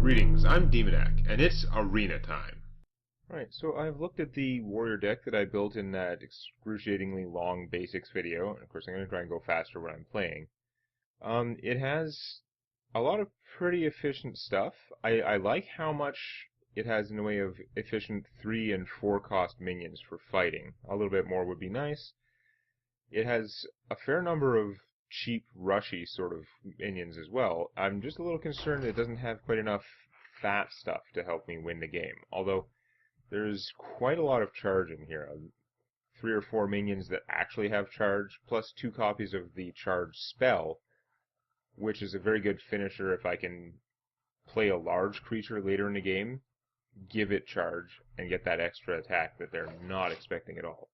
Greetings, I'm Demonac, and it's arena time. Alright, so I've looked at the warrior deck that I built in that excruciatingly long basics video, and of course I'm going to try and go faster when I'm playing. It has a lot of pretty efficient stuff. I like how much it has in the way of efficient 3 and 4 cost minions for fighting. A little bit more would be nice. It has a fair number of cheap, rushy sort of minions as well. I'm just a little concerned it doesn't have quite enough fat stuff to help me win the game. Although, there's quite a lot of charge in here. 3 or 4 minions that actually have charge, plus 2 copies of the charge spell, which is a very good finisher if I can play a large creature later in the game, give it charge, and get that extra attack that they're not expecting at all.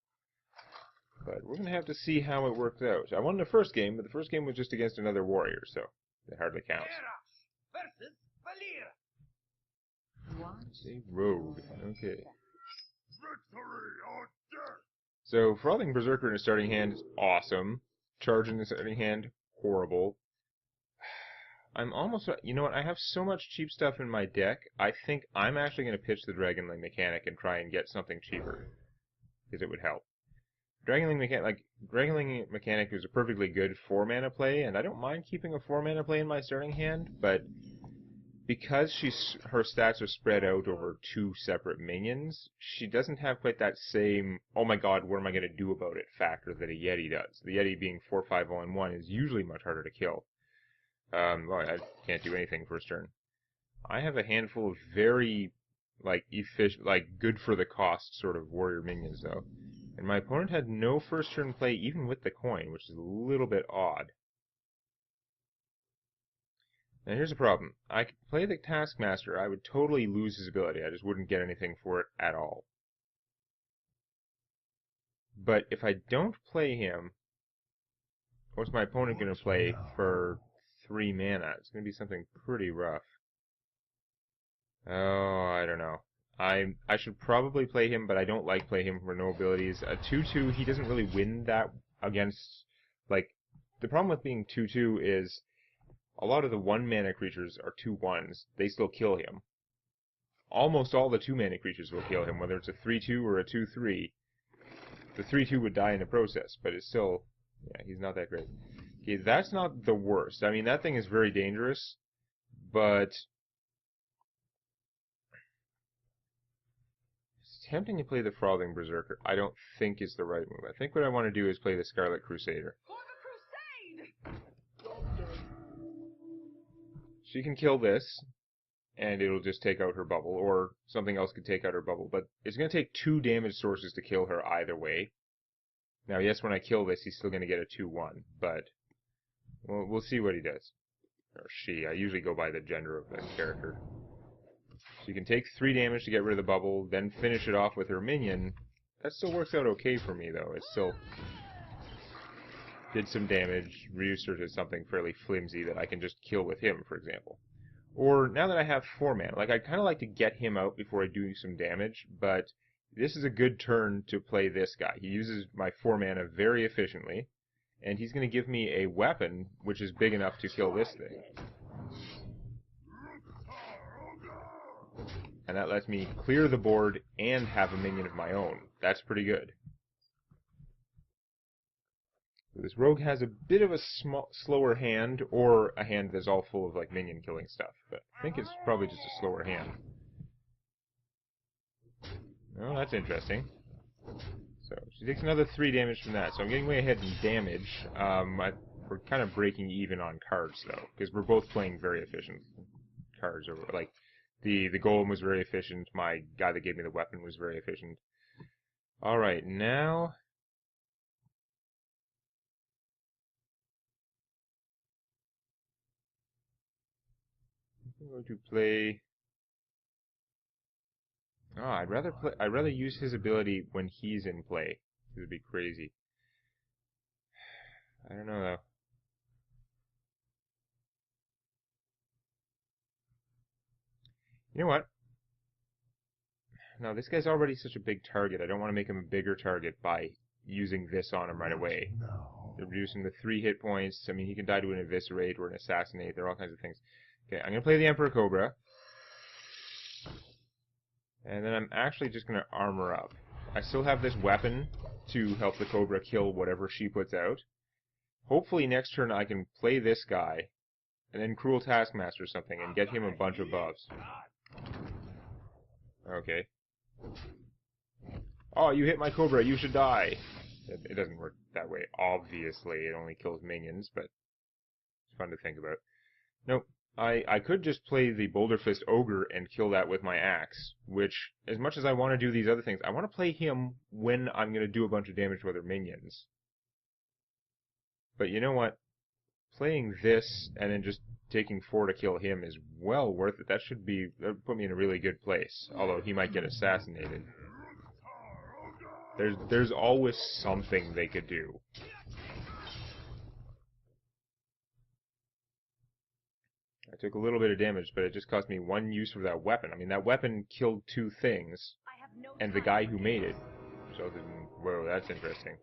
But we're going to have to see how it works out. I won the first game, but the first game was just against another warrior, so it hardly counts. It's a rogue. Okay. So, Frothing Berserker in a starting hand is awesome. Charge in the starting hand, horrible. I'm almost... You know what? I have so much cheap stuff in my deck, I think I'm actually going to pitch the Dragonling mechanic and try and get something cheaper. Because it would help. Dragonling mechanic is a perfectly good 4-mana play, and I don't mind keeping a 4-mana play in my starting hand, but because her stats are spread out over 2 separate minions, she doesn't have quite that same, oh my god, what am I going to do about it factor that a Yeti does. The Yeti being 4/5 all-in-one is usually much harder to kill. Well, I can't do anything first turn. I have a handful of very, efficient, good for the cost sort of warrior minions, though. And my opponent had no first turn play even with the coin, which is a little bit odd. Now here's the problem. I could play the Taskmaster, I would totally lose his ability, I just wouldn't get anything for it at all. But if I don't play him, what's my opponent going to play for 3 mana? It's going to be something pretty rough. Oh, I don't know. I should probably play him, but I don't like play him for no abilities. A 2/2, he doesn't really win that against, the problem with being 2/2 is a lot of the 1-mana creatures are 2/1s. They still kill him. Almost all the 2-mana creatures will kill him, whether it's a 3/2 or a 2/3. The 3/2 would die in the process, but it's still, yeah, he's not that great. Okay, that's not the worst. I mean, that thing is very dangerous, but attempting to play the Frothing Berserker, I don't think is the right move. I think what I want to do is play the Scarlet Crusader. For the crusade! She can kill this, and it'll just take out her bubble, or something else could take out her bubble, but it's going to take 2 damage sources to kill her either way. Now, yes, when I kill this, he's still going to get a 2/1, but we'll see what he does. Or she. I usually go by the gender of the character. She can take 3 damage to get rid of the bubble, then finish it off with her minion. That still works out okay for me, though. It still did some damage, reduced her to something fairly flimsy that I can just kill with him, for example. Or, now that I have 4 mana, I'd kind of like to get him out before I do some damage, but this is a good turn to play this guy. He uses my 4 mana very efficiently, and he's going to give me a weapon which is big enough to kill this thing. And that lets me clear the board and have a minion of my own. That's pretty good. So this rogue has a bit of a slower hand, or a hand that's all full of minion killing stuff. But I think it's probably just a slower hand. Oh, that's interesting. So she takes another 3 damage from that. So I'm getting way ahead in damage. We're kind of breaking even on cards, though, because we're both playing very efficient cards. Or the golem was very efficient. My guy that gave me the weapon was very efficient. Alright, now I'm going to play... Oh, I'd rather use his ability when he's in play. It would be crazy. I don't know, though. You know what? No, this guy's already such a big target. I don't want to make him a bigger target by using this on him right away. They're reducing the 3 hit points. I mean, he can die to an Eviscerate or an Assassinate. There are all kinds of things. Okay, I'm going to play the Emperor Cobra. And then I'm actually just going to armor up. I still have this weapon to help the Cobra kill whatever she puts out. Hopefully next turn I can play this guy, and then Cruel Taskmaster something, and get him a bunch of buffs. Okay. Oh, you hit my Cobra, you should die! It doesn't work that way, obviously. It only kills minions, but it's fun to think about. Nope. I could just play the Boulder Fist Ogre and kill that with my axe, which, as much as I want to do these other things, I want to play him when I'm going to do a bunch of damage to other minions. But you know what? Playing this and then just taking 4 to kill him is well worth it. That would put me in a really good place, although he might get assassinated. There's always something they could do. I took a little bit of damage, but it just cost me 1 use for that weapon. I mean, that weapon killed 2 things, and the guy who made it. So, whoa, that's interesting.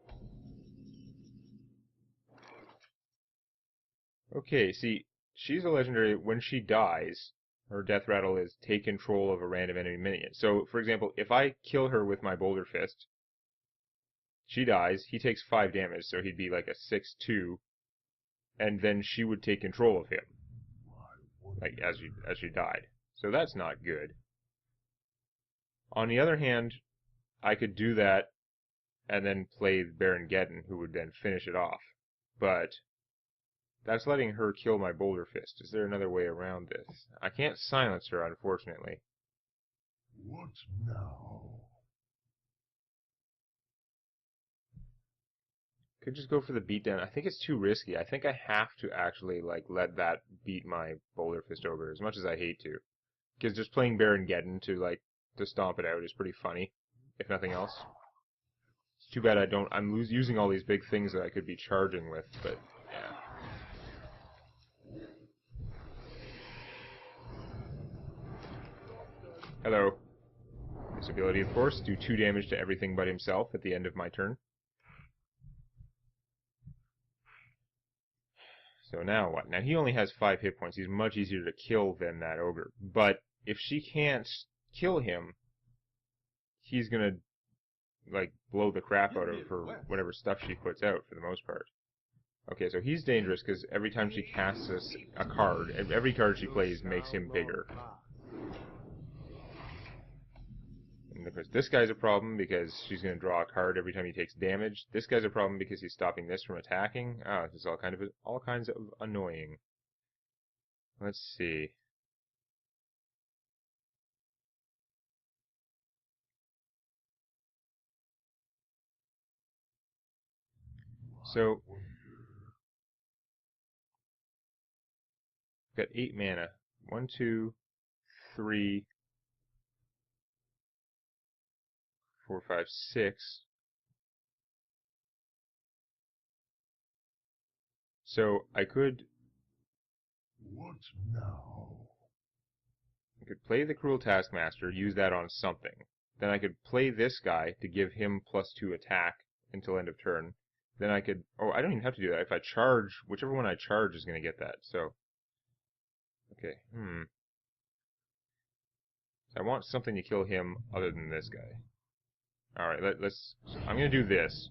Okay, see, she's a legendary. When she dies, her death rattle is take control of a random enemy minion. So, for example, if I kill her with my Boulder Fist, she dies, he takes 5 damage, so he'd be like a 6-2, and then she would take control of him, like as she died. So that's not good. On the other hand, I could do that and then play Baron Geddon, who would then finish it off. But that's letting her kill my Boulder Fist. Is there another way around this? I can't silence her, unfortunately. What now? Could just go for the beatdown. I think it's too risky. I think I have to actually let that beat my Boulder Fist Ogre, as much as I hate to. Because just playing Baron Geddon to stomp it out is pretty funny, if nothing else. It's too bad I'm using all these big things that I could be charging with, but yeah. Hello. This ability, of course, do 2 damage to everything but himself at the end of my turn. So now what? Now he only has 5 hit points. He's much easier to kill than that ogre. But if she can't kill him, he's gonna blow the crap out of her whatever stuff she puts out for the most part. Okay, so he's dangerous because every time she casts a card, every card she plays makes him bigger. And of course, this guy's a problem because she's going to draw a card every time he takes damage. This guy's a problem because he's stopping this from attacking. Ah, this is all kinds of annoying. Let's see. So, I've got 8 mana. 1, 2, 3, 4, 5, 6. So I could What now? play the Cruel Taskmaster, use that on something. Then I could play this guy to give him +2 attack until end of turn. Then I could... Oh, I don't even have to do that. If I charge, whichever one I charge is going to get that. So, okay, So I want something to kill him other than this guy. Alright, let's... I'm going to do this.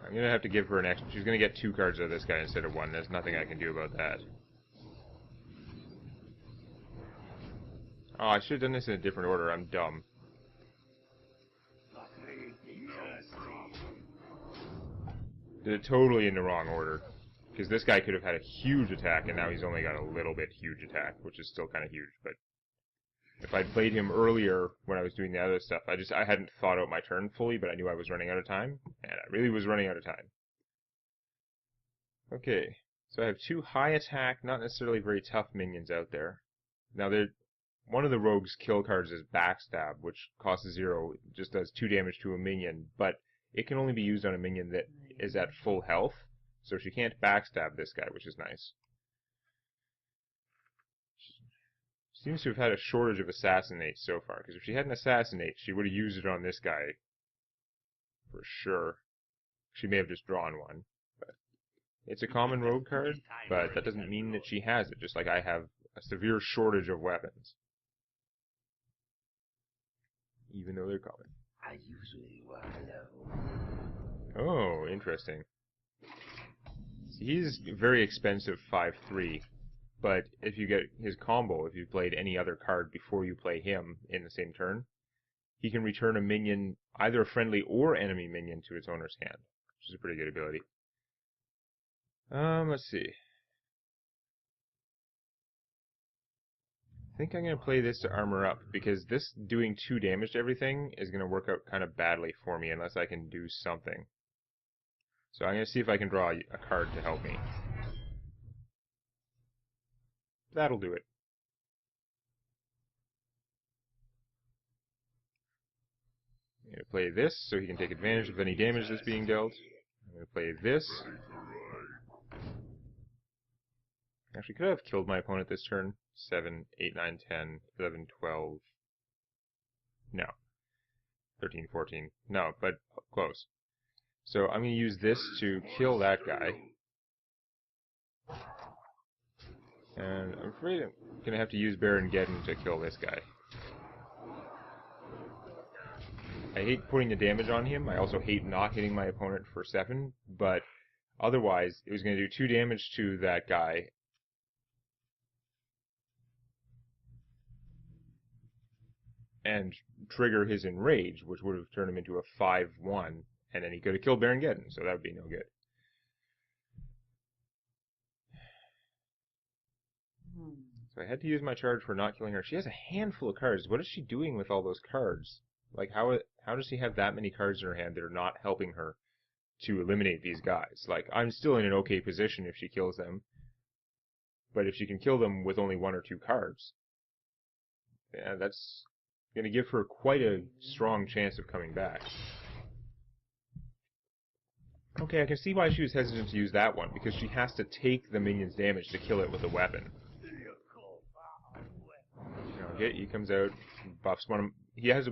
I'm going to have to give her an extra... She's going to get 2 cards out of this guy instead of 1. There's nothing I can do about that. Oh, I should have done this in a different order. I'm dumb. Did it totally in the wrong order. Because this guy could have had a huge attack, and now he's only got a little bit huge attack, which is still kind of huge. But if I'd played him earlier when I was doing the other stuff, I hadn't thought out my turn fully, but I knew I was running out of time, and I really was running out of time. Okay, so I have 2 high attack, not necessarily very tough minions out there. Now, one of the rogue's kill cards is Backstab, which costs 0, it just does 2 damage to a minion, but it can only be used on a minion that is at full health, so she can't backstab this guy, which is nice. She seems to have had a shortage of Assassinate so far, because if she had an Assassinate, she would have used it on this guy for sure. She may have just drawn one, but It's a common rogue card, but that doesn't mean that she has it, just like I have a severe shortage of weapons. Even though they're common. I usually work alone. Oh, interesting. See, he's very expensive 5/3, but if you get his combo, if you played any other card before you play him in the same turn, he can return a minion, either a friendly or enemy minion, to its owner's hand, which is a pretty good ability. Let's see. I think I'm going to play this to armor up, because this doing 2 damage to everything is going to work out kind of badly for me unless I can do something. So I'm going to see if I can draw a card to help me. That'll do it. I'm going to play this so he can take advantage of any damage that's being dealt. I'm going to play this. Actually, could I have killed my opponent this turn? 7, 8, 9, 10, 11, 12. No. 13, 14. No, but close. So I'm going to use this to kill that guy. And I'm afraid I'm going to have to use Baron Geddon to kill this guy. I hate putting the damage on him. I also hate not hitting my opponent for 7, but otherwise it was going to do 2 damage to that guy. And trigger his Enrage, which would have turned him into a 5/1, and then he could have killed Baron Geddon, so that would be no good. So I had to use my charge for not killing her. She has a handful of cards. What is she doing with all those cards? Like, how does she have that many cards in her hand that are not helping her to eliminate these guys? Like, I'm still in an okay position if she kills them, but if she can kill them with only 1 or 2 cards, yeah, that's going to give her quite a strong chance of coming back. Okay, I can see why she was hesitant to use that one, because she has to take the minion's damage to kill it with a weapon. Okay, he comes out, buffs one of them. He has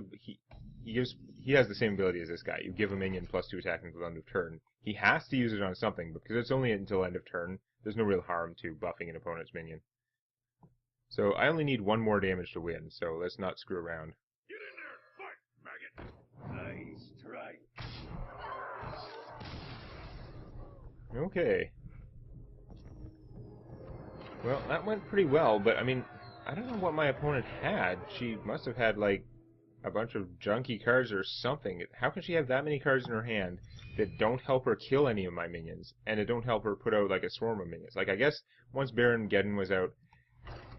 the same ability as this guy. You give a minion +2 attack until end of turn. He has to use it on something, because it's only until end of turn. There's no real harm to buffing an opponent's minion. So I only need 1 more damage to win, so let's not screw around. Get in there, fight, maggot! Nice strike. Okay. Well, that went pretty well, but I mean, I don't know what my opponent had. She must have had, like, a bunch of junky cards or something. How can she have that many cards in her hand that don't help her kill any of my minions, and that don't help her put out, like, a swarm of minions? Like, I guess once Baron Geddon was out,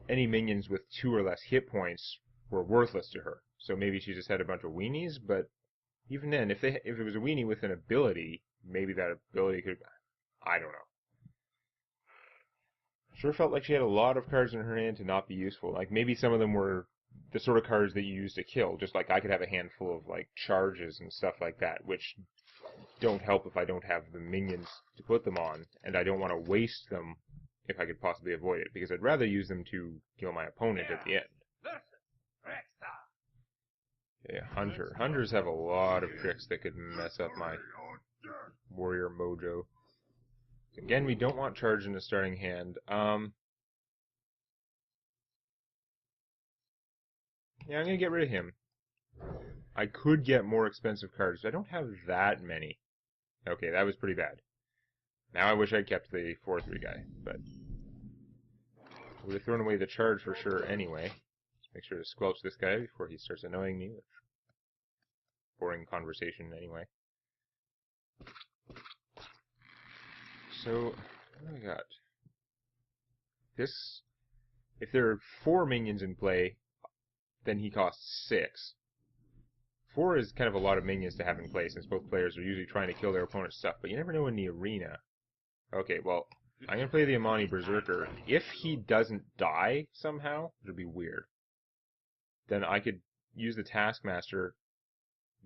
any minions with 2 or less hit points were worthless to her. So maybe she just had a bunch of weenies, but even then, if it was a weenie with an ability, maybe that ability could... I don't know. Sure felt like she had a lot of cards in her hand to not be useful. Like, maybe some of them were the sort of cards that you use to kill. Just like I could have a handful of, like, charges and stuff like that, which don't help if I don't have the minions to put them on, and I don't want to waste them if I could possibly avoid it, because I'd rather use them to kill my opponent at the end. Yeah, Hunter. Hunters have a lot of tricks that could mess up my warrior mojo. Again, we don't want charge in the starting hand. Yeah, I'm going to get rid of him. I could get more expensive cards, but I don't have that many. Okay, that was pretty bad. Now I wish I'd kept the 4/3 guy, but I would have thrown away the charge for sure anyway. Just make sure to squelch this guy before he starts annoying me with boring conversation anyway. So, what do I got? This, if there are 4 minions in play, then he costs 6. 4 is kind of a lot of minions to have in play, since both players are usually trying to kill their opponent's stuff, but you never know in the arena. Okay, well, I'm going to play the Amani Berserker. If he doesn't die somehow, which would be weird, then I could use the Taskmaster,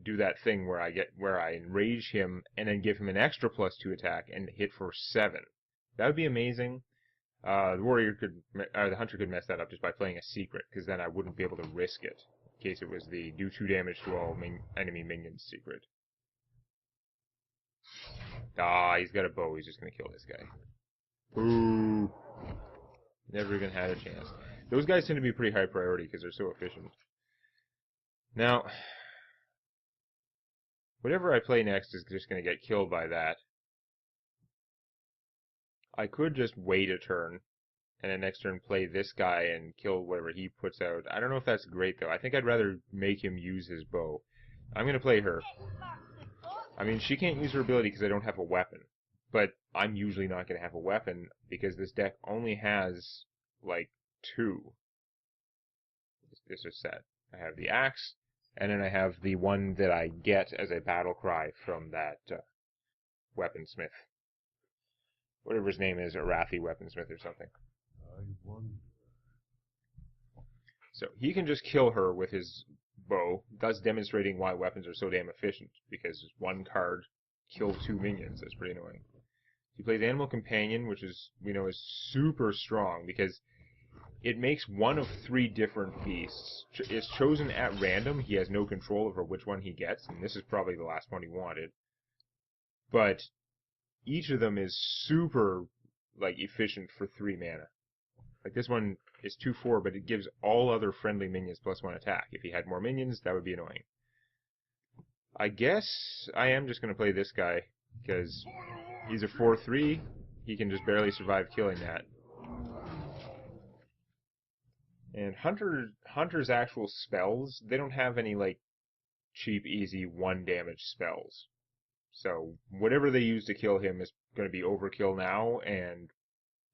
do that thing where I enrage him and then give him an extra +2 attack and hit for 7. That would be amazing. The Hunter could mess that up just by playing a secret, because then I wouldn't be able to risk it, in case it was the do 2 damage to all enemy minions secret. Ah, he's got a bow. He's just going to kill this guy. Boo. Never even had a chance. Those guys tend to be pretty high priority because they're so efficient. Now, whatever I play next is just going to get killed by that. I could just wait a turn, and then next turn play this guy and kill whatever he puts out. I don't know if that's great, though. I think I'd rather make him use his bow. I'm going to play her. I mean, she can't use her ability because I don't have a weapon. But I'm usually not going to have a weapon because this deck only has, like, 2. This is set. I have the axe, and then I have the one that I get as a battle cry from that weaponsmith. Whatever his name is, Arathi Weaponsmith or something. I wonder. So he can just kill her with his bow, thus demonstrating why weapons are so damn efficient, because one card kills 2 minions. That's pretty annoying. He plays Animal Companion, which is, we know, is super strong, because it makes one of 3 different beasts. It's chosen at random. He has no control over which one he gets, and this is probably the last one he wanted. But each of them is super, like, efficient for 3 mana. Like, this one is 2/4, but it gives all other friendly minions +1 attack. If he had more minions, that would be annoying. I guess I am just going to play this guy, because he's a 4/3. He can just barely survive killing that. And Hunter's actual spells, they don't have any, like, cheap, easy 1 damage spells. So whatever they use to kill him is going to be overkill now, and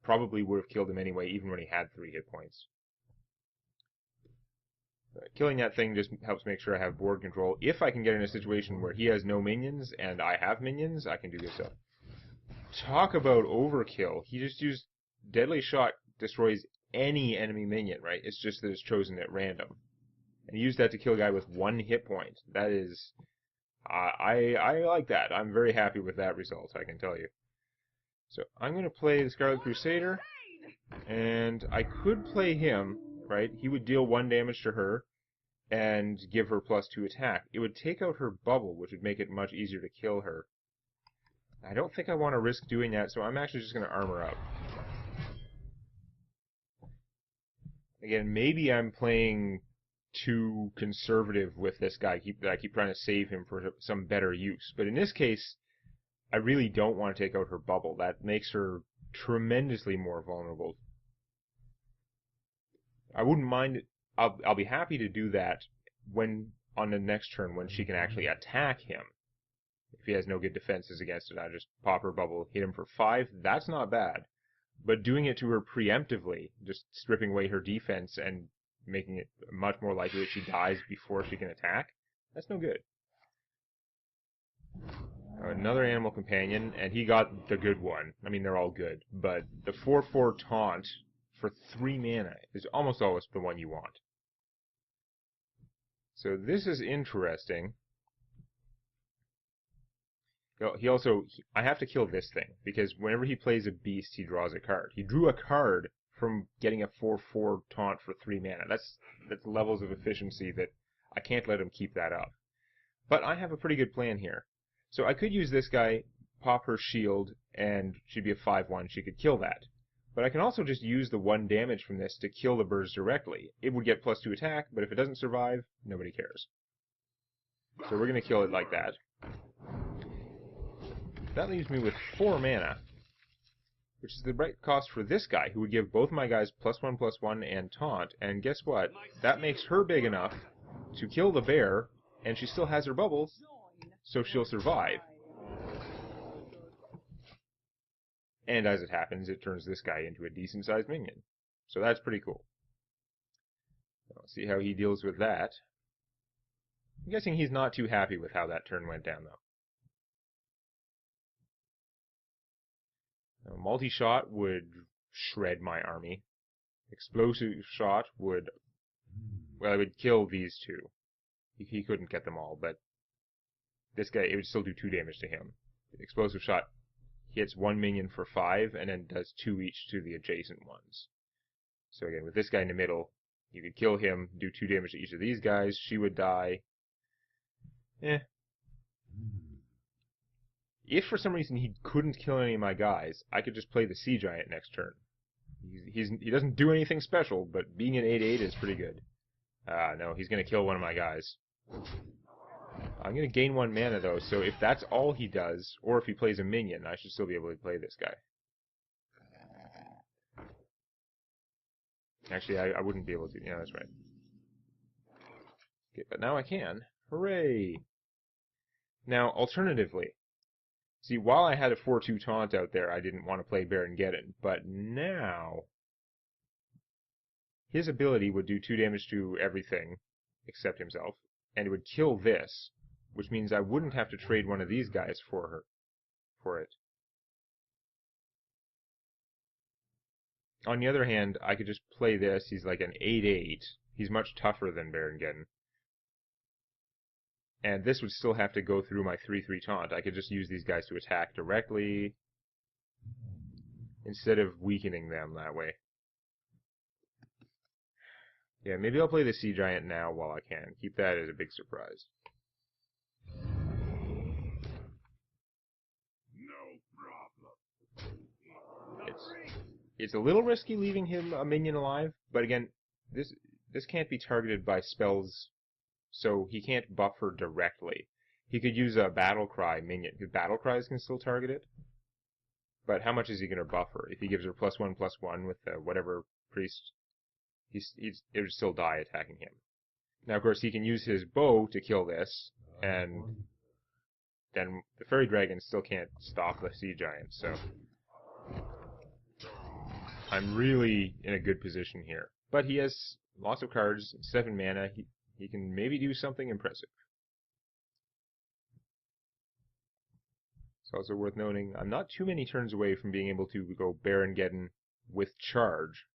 probably would have killed him anyway, even when he had 3 hit points. Killing that thing just helps make sure I have board control. If I can get in a situation where he has no minions and I have minions, I can do this up. Talk about overkill. He just used Deadly Shot, destroys any enemy minion, right? It's just that it's chosen at random. And he used that to kill a guy with 1 hit point. That is... I like that. I'm very happy with that result, I can tell you. So I'm going to play the Scarlet Crusader, and I could play him, right? He would deal 1 damage to her and give her +2 attack. It would take out her bubble, which would make it much easier to kill her. I don't think I want to risk doing that, so I'm actually just going to armor up. Again, maybe I'm playing too conservative with this guy, that I keep trying to save him for some better use. But in this case, I really don't want to take out her bubble. That makes her tremendously more vulnerable. I wouldn't mind it. I'll be happy to do that when on the next turn when she can actually attack him. If he has no good defenses against it, I just pop her bubble, hit him for 5. That's not bad. But doing it to her preemptively, just stripping away her defense and making it much more likely that she dies before she can attack, that's no good. Another Animal Companion, and he got the good one. I mean, they're all good. But the 4/4 Taunt for 3 mana is almost always the one you want. So this is interesting. I have to kill this thing, because whenever he plays a beast, he draws a card. He drew a card from getting a 4/4 Taunt for 3 mana. That's levels of efficiency that I can't let him keep that up. But I have a pretty good plan here. So I could use this guy, pop her shield, and she'd be a 5/1. She could kill that. But I can also just use the 1 damage from this to kill the birds directly. It would get +2 attack, but if it doesn't survive, nobody cares. So we're going to kill it like that. That leaves me with 4 mana, which is the right cost for this guy, who would give both my guys +1/+1 and taunt, and guess what? That makes her big enough to kill the bear, and she still has her bubbles, so she'll survive. And as it happens, it turns this guy into a decent-sized minion. So that's pretty cool. I'll see how he deals with that. I'm guessing he's not too happy with how that turn went down, though. Multi-shot would shred my army. Explosive shot would... well, it would kill these 2. He couldn't get them all, but this guy, it would still do 2 damage to him. Explosive shot hits 1 minion for 5, and then does 2 each to the adjacent ones. So again, with this guy in the middle, you could kill him, do 2 damage to each of these guys, she would die. if for some reason he couldn't kill any of my guys, I could just play the Sea Giant next turn. He doesn't do anything special, but being an 8/8 is pretty good. No, he's going to kill one of my guys. I'm going to gain 1 mana, though, so if that's all he does, or if he plays a minion, I should still be able to play this guy. Actually, I wouldn't be able to. Yeah, that's right. Okay, but now I can. Hooray! Now, alternatively, see, while I had a 4/2 taunt out there, I didn't want to play Baron Geddon, but now his ability would do 2 damage to everything except himself, and it would kill this, which means I wouldn't have to trade one of these guys for it. On the other hand, I could just play this. He's like an 8/8. He's much tougher than Baron Geddon. And this would still have to go through my 3/3 taunt. I could just use these guys to attack directly instead of weakening them that way. Yeah, maybe I'll play the Sea Giant now while I can. Keep that as a big surprise. No problem. It's a little risky leaving him a minion alive, but again, this can't be targeted by spells, so he can't buffer directly. He could use a Battle Cry minion, because Battle Cries can still target it. But how much is he going to buffer? If he gives her +1/+1 with whatever priest, it would still die attacking him. Now, of course, he can use his bow to kill this, and then the Fairy Dragon still can't stop the Sea Giant, so I'm really in a good position here. But he has lots of cards, 7 mana, he can maybe do something impressive. It's also worth noting, I'm not too many turns away from being able to go Baron Geddon with charge.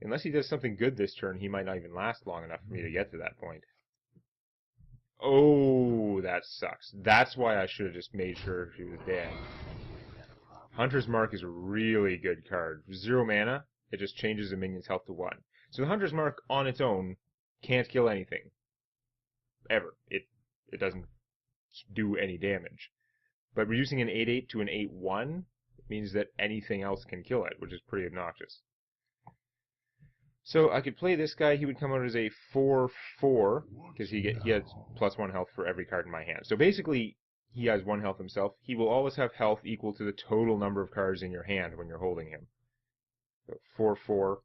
Unless he does something good this turn, he might not even last long enough for me to get to that point. Oh, that sucks. That's why I should have just made sure she was dead. Hunter's Mark is a really good card. 0 mana, it just changes a minion's health to 1. So the Hunter's Mark on its own can't kill anything. Ever. It doesn't do any damage. But reducing an 8/8 to an 8/1 means that anything else can kill it, which is pretty obnoxious. So I could play this guy. He would come out as a 4/4 because he has +1 health for every card in my hand. So basically, he has 1 health himself. He will always have health equal to the total number of cards in your hand when you're holding him. So 4/4.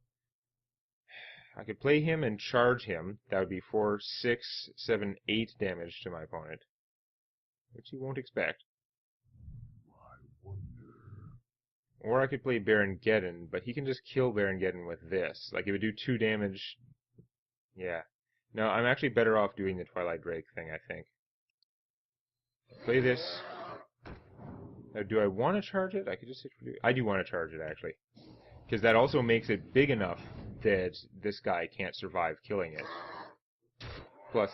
I could play him and charge him. That would be 4, 6, 7, 8 damage to my opponent, which he won't expect. Or I could play Baron Geddon, but he can just kill Baron Geddon with this. Like, it would do 2 damage. Yeah. No, I'm actually better off doing the Twilight Drake thing, I think. Play this. Now, do I want to charge it? I could just hit for... I do want to charge it, actually. Because that also makes it big enough that this guy can't survive killing it. Plus,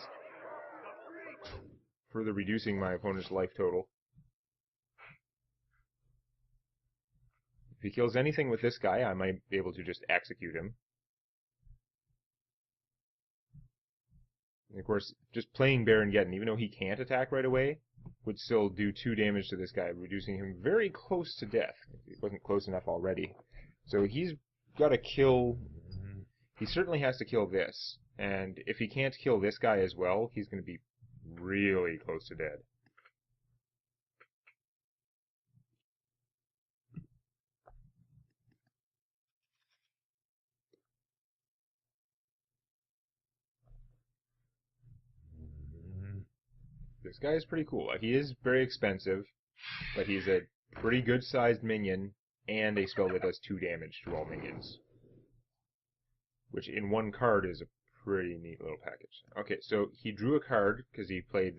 further reducing my opponent's life total. If he kills anything with this guy, I might be able to just execute him. And of course, just playing Baron Geddon, even though he can't attack right away, would still do 2 damage to this guy, reducing him very close to death. He wasn't close enough already. So he's got to kill... He certainly has to kill this. And if he can't kill this guy as well, he's going to be really close to dead. This guy is pretty cool. He is very expensive, but he's a pretty good-sized minion and a spell that does 2 damage to all minions. Which in 1 card is a pretty neat little package. Okay, so he drew a card because he played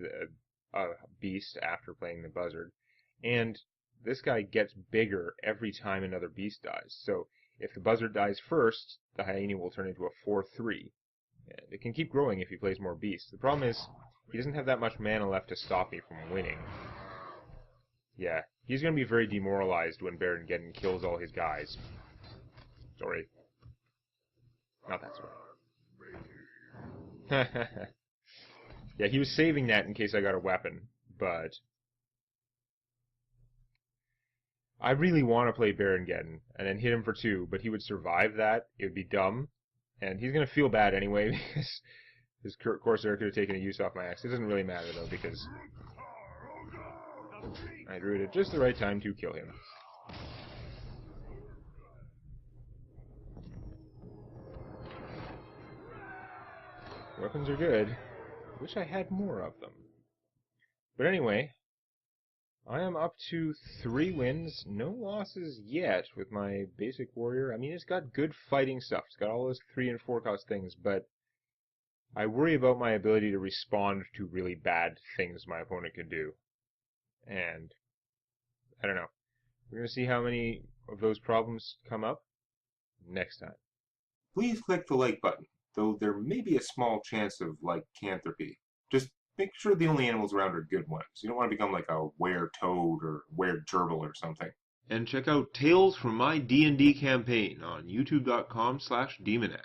a beast after playing the buzzard. And this guy gets bigger every time another beast dies. So if the buzzard dies first, the hyena will turn into a 4/3. And it can keep growing if he plays more beasts. The problem is, he doesn't have that much mana left to stop me from winning. Yeah, he's going to be very demoralized when Baron Geddon kills all his guys. Sorry. Not that sorry. Yeah, he was saving that in case I got a weapon, but I really want to play Barongeddon and then hit him for 2, but he would survive that. It would be dumb. And he's going to feel bad anyway because his Corsair could have taken a use off my axe. It doesn't really matter though because I drew it at just the right time to kill him. Weapons are good. Wish I had more of them. But anyway, I am up to 3 wins, no losses yet with my basic warrior. I mean, it's got good fighting stuff. It's got all those 3 and 4 cost things, but I worry about my ability to respond to really bad things my opponent can do. And I don't know. We're going to see how many of those problems come up next time. Please click the like button, though there may be a small chance of lycanthropy. Just make sure the only animals around are good ones. You don't want to become like a were-toad or were-gerbil or something. And check out Tales from My D&D Campaign on youtube.com/Demonac.